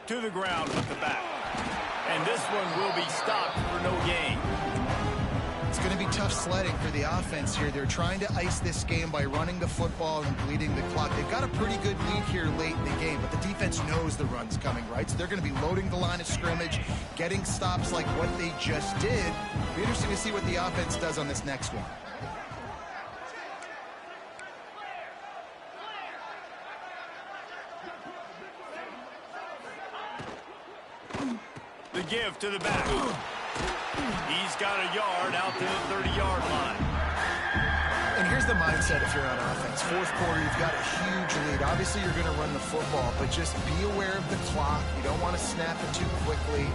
To the ground with the back. And this one will be stopped for no gain. It's going to be tough sledding for the offense here. They're trying to ice this game by running the football and bleeding the clock. They've got a pretty good lead here late in the game, but the defense knows the run's coming, right? So they're going to be loading the line of scrimmage, getting stops like what they just did. It'll be interesting to see what the offense does on this next one. The give to the back. He's got a yard out to the 30-yard line. And here's the mindset if you're on offense. Fourth quarter, you've got a huge lead. Obviously, you're going to run the football, but just be aware of the clock. You don't want to snap it too quickly.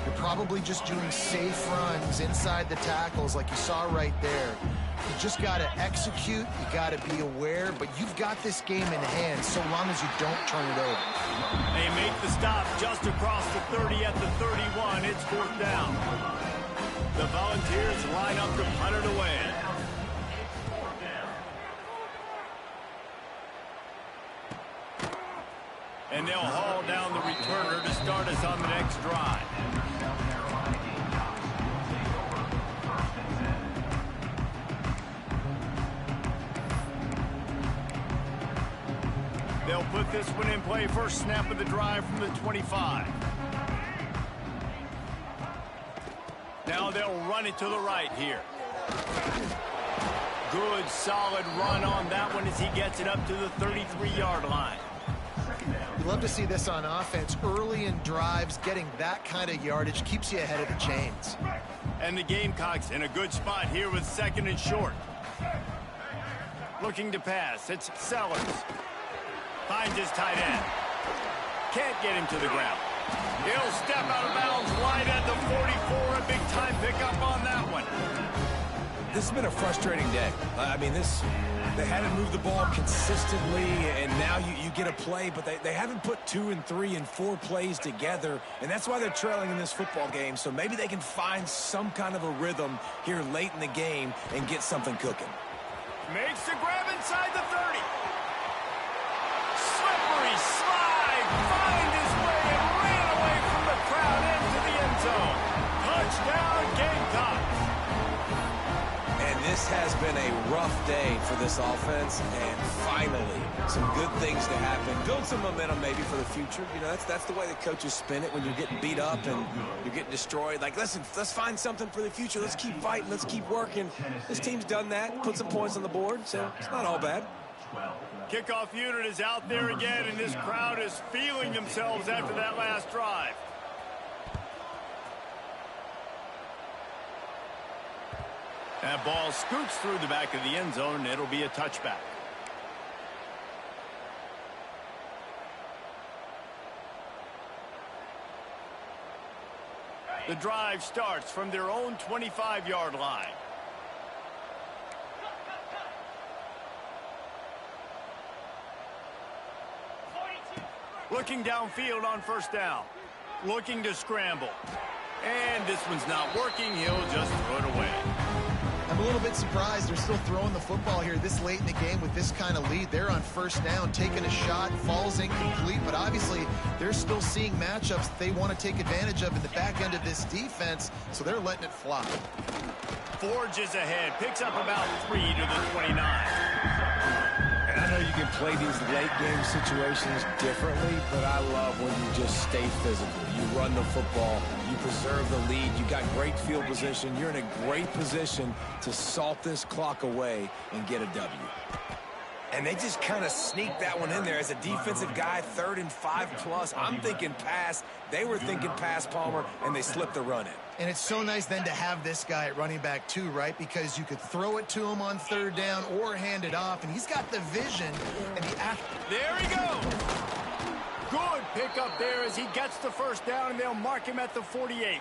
You're probably just doing safe runs inside the tackles like you saw right there. You just got to execute. You got to be aware, but you've got this game in hand so long as you don't turn it over. They make the stop just across the 30 at the 31. It's fourth down. The Volunteers line up to punt it away. And they'll haul down the returner to start us on the next drive. They'll put this one in play. First snap of the drive from the 25. Now they'll run it to the right here. Good, solid run on that one as he gets it up to the 33-yard line. You love to see this on offense. Early in drives, getting that kind of yardage keeps you ahead of the chains. And the Gamecocks in a good spot here with second and short. Looking to pass. It's Sellers. Finds his tight end. Can't get him to the ground. He'll step out of bounds right at the 44. A big-time pickup on that one. This has been a frustrating day. I mean, they haven't moved the ball consistently, and now you get a play, but they haven't put 2 and 3 and 4 plays together, and that's why they're trailing in this football game. So maybe they can find some kind of a rhythm here late in the game and get something cooking. Makes the grab inside the 30. Slippery slide. Find his way and ran away from the crowd into the end zone. Touchdown, Gamecocks. This has been a rough day for this offense, and finally, some good things to happen. Build some momentum maybe for the future. You know, that's the way the coaches spin it when you're getting beat up and you're getting destroyed. Like, listen, let's find something for the future. Let's keep fighting. Let's keep working. This team's done that, put some points on the board, so it's not all bad. Kickoff unit is out there again, and this crowd is feeling themselves after that last drive. That ball scoots through the back of the end zone, and it'll be a touchback. The drive starts from their own 25-yard line. Looking downfield on first down. Looking to scramble. And this one's not working. He'll just throw it away. I'm a little bit surprised they're still throwing the football here this late in the game with this kind of lead. They're on first down, taking a shot, falls incomplete, but obviously they're still seeing matchups that they want to take advantage of in the back end of this defense, so they're letting it fly. Forges ahead, picks up about 3 to the 29. And I know you can play these late game situations differently, but I love when you just stay physical. You run the football, you preserve the lead, you got great field position, you're in a great position to salt this clock away and get a W. And they just kind of sneak that one in there as a defensive guy, 3rd and 5+. I'm thinking pass. They were thinking pass, Palmer, and they slipped the run in. And it's so nice then to have this guy at running back too, right? Because you could throw it to him on 3rd down or hand it off, and he's got the vision and the act. There he goes. Good pickup there as he gets the first down, and they'll mark him at the 48.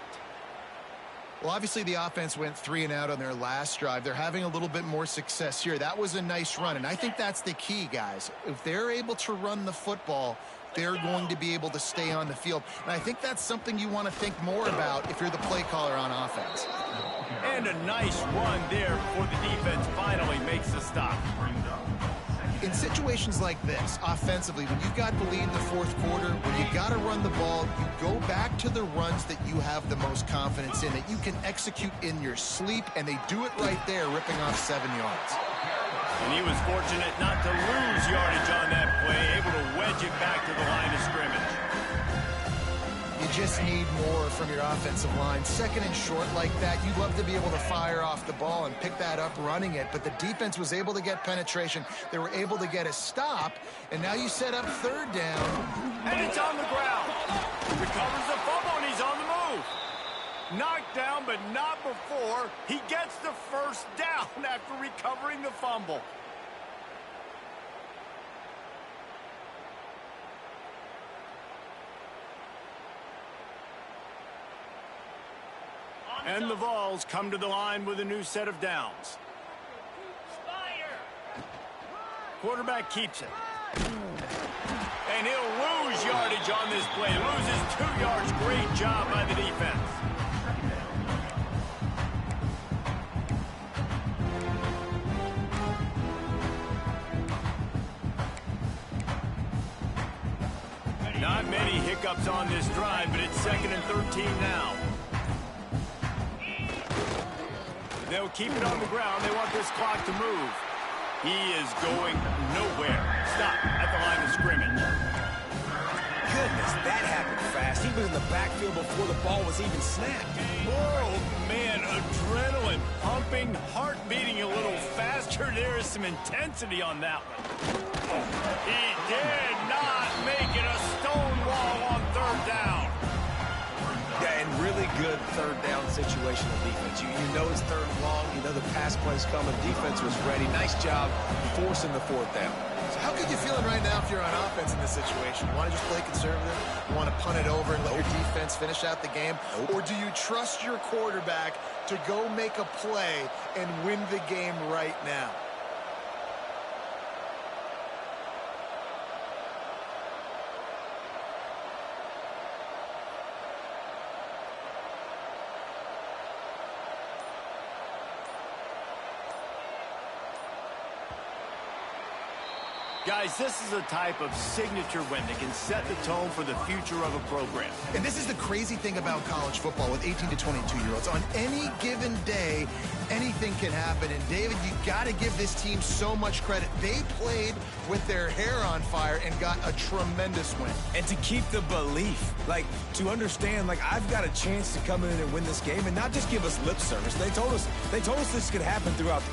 Well, obviously the offense went 3 and out on their last drive. They're having a little bit more success here. That was a nice run, and I think that's the key, guys. If they're able to run the football, they're going to be able to stay on the field. And I think that's something you want to think more about if you're the play caller on offense. And a nice run there before the defense finally makes the stop. In situations like this, offensively, when you've got the lead in the 4th quarter, when you got to run the ball, you go back to the runs that you have the most confidence in, that you can execute in your sleep, and they do it right there, ripping off 7 yards. And he was fortunate not to lose yardage on that play, able to wedge it back to the line of scrimmage. You just need more from your offensive line. 2nd and short like that, you'd love to be able to fire off the ball and pick that up running it, but the defense was able to get penetration. They were able to get a stop, and now you set up 3rd down. And it's on the ground. Recovers the fumble, and he's on the move. Knocked down, but not before he gets the first down after recovering the fumble. And the Vols come to the line with a new set of downs. Quarterback keeps it. And he'll lose yardage on this play. Loses 2 yards. Great job by the defense. Not many hiccups on this drive, but it's 2nd and 13 now. They'll keep it on the ground. They want this clock to move. He is going nowhere. Stop at the line of scrimmage. Goodness, that happened fast. He was in the backfield before the ball was even snapped. Oh, man, adrenaline pumping, heart beating a little faster. There is some intensity on that one. He did not make it a stone wall on 3rd down. Yeah, and really good 3rd down situational defense. You know it's 3rd and long. You know the pass play's coming. Defense was ready. Nice job forcing the 4th down. So how could you feeling right now if you're on offense in this situation? You want to just play conservative? You want to punt it over and let your defense finish out the game? Or do you trust your quarterback to go make a play and win the game right now? Guys, this is a type of signature win that can set the tone for the future of a program. And this is the crazy thing about college football with 18 to 22-year-olds. On any given day, anything can happen. And, David, you got to give this team so much credit. They played with their hair on fire and got a tremendous win. And to keep the belief, like, to understand, like, I've got a chance to come in and win this game and not just give us lip service. They told us this could happen throughout